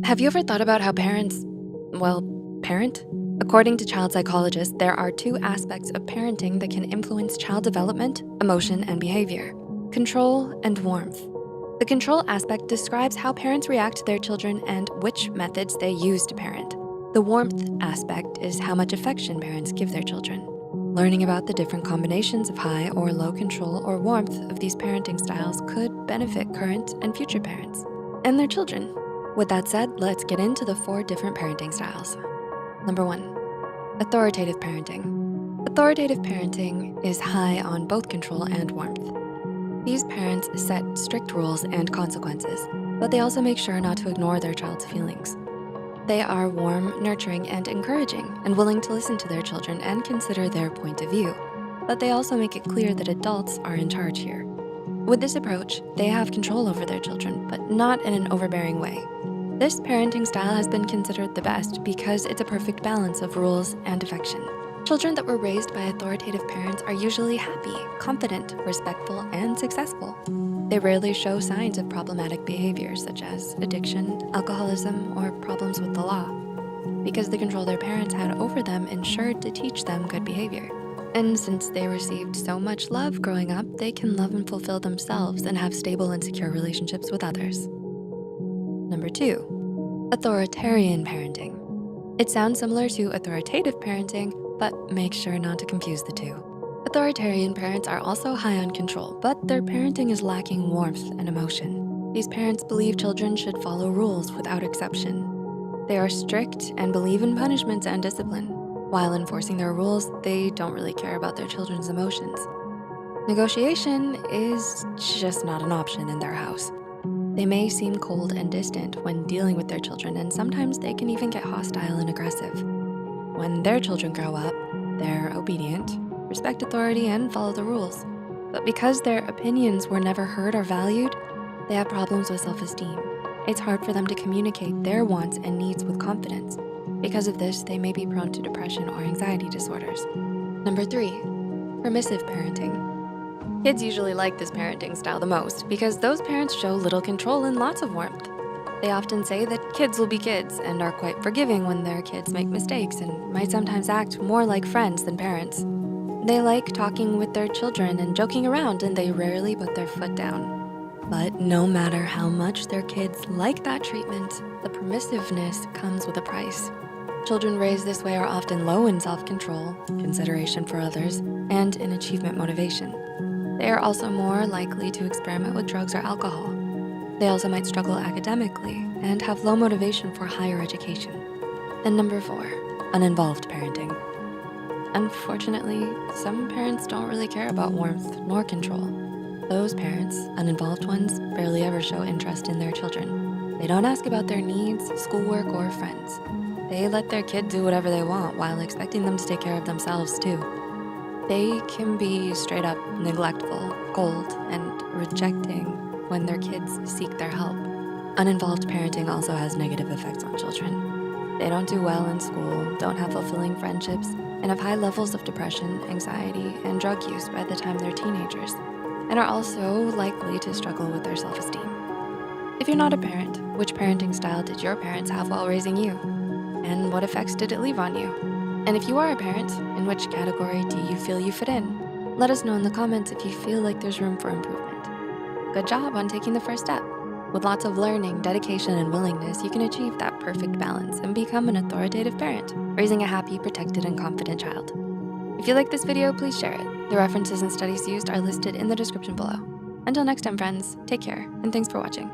Have you ever thought about how parents, parent? According to child psychologists, there are two aspects of parenting that can influence child development, emotion, and behavior: control and warmth. The control aspect describes how parents react to their children and which methods they use to parent. The warmth aspect is how much affection parents give their children. Learning about the different combinations of high or low control or warmth of these parenting styles could benefit current and future parents and their children. With that said, let's get into the 4 different parenting styles. Number 1, authoritative parenting. Authoritative parenting is high on both control and warmth. These parents set strict rules and consequences, but they also make sure not to ignore their child's feelings. They are warm, nurturing, and encouraging, and willing to listen to their children and consider their point of view. But they also make it clear that adults are in charge here. With this approach, they have control over their children, but not in an overbearing way. This parenting style has been considered the best because it's a perfect balance of rules and affection. Children that were raised by authoritative parents are usually happy, confident, respectful, and successful. They rarely show signs of problematic behaviors such as addiction, alcoholism, or problems with the law, because the control their parents had over them ensured to teach them good behavior. And since they received so much love growing up, they can love and fulfill themselves and have stable and secure relationships with others. Number 2, authoritarian parenting. It sounds similar to authoritative parenting, but make sure not to confuse the two. Authoritarian parents are also high on control, but their parenting is lacking warmth and emotion. These parents believe children should follow rules without exception. They are strict and believe in punishments and discipline. While enforcing their rules, they don't really care about their children's emotions. Negotiation is just not an option in their house. They may seem cold and distant when dealing with their children, and sometimes they can even get hostile and aggressive. When their children grow up, they're obedient, respect authority, and follow the rules. But because their opinions were never heard or valued, they have problems with self-esteem. It's hard for them to communicate their wants and needs with confidence. Because of this, they may be prone to depression or anxiety disorders. Number 3, permissive parenting. Kids usually like this parenting style the most because those parents show little control and lots of warmth. They often say that kids will be kids and are quite forgiving when their kids make mistakes and might sometimes act more like friends than parents. They like talking with their children and joking around, and they rarely put their foot down. But no matter how much their kids like that treatment, the permissiveness comes with a price. Children raised this way are often low in self-control, consideration for others, and in achievement motivation. They are also more likely to experiment with drugs or alcohol. They also might struggle academically and have low motivation for higher education. And number 4, uninvolved parenting. Unfortunately, some parents don't really care about warmth nor control. Those parents, uninvolved ones, barely ever show interest in their children. They don't ask about their needs, schoolwork, or friends. They let their kid do whatever they want while expecting them to take care of themselves too. They can be straight up neglectful, cold, and rejecting when their kids seek their help. Uninvolved parenting also has negative effects on children. They don't do well in school, don't have fulfilling friendships, and have high levels of depression, anxiety, and drug use by the time they're teenagers, and are also likely to struggle with their self-esteem. If you're not a parent, which parenting style did your parents have while raising you? And what effects did it leave on you? And if you are a parent, in which category do you feel you fit in? Let us know in the comments if you feel like there's room for improvement. Good job on taking the first step. With lots of learning, dedication, and willingness, you can achieve that perfect balance and become an authoritative parent, raising a happy, protected, and confident child. If you like this video, please share it. The references and studies used are listed in the description below. Until next time, friends, take care, and thanks for watching.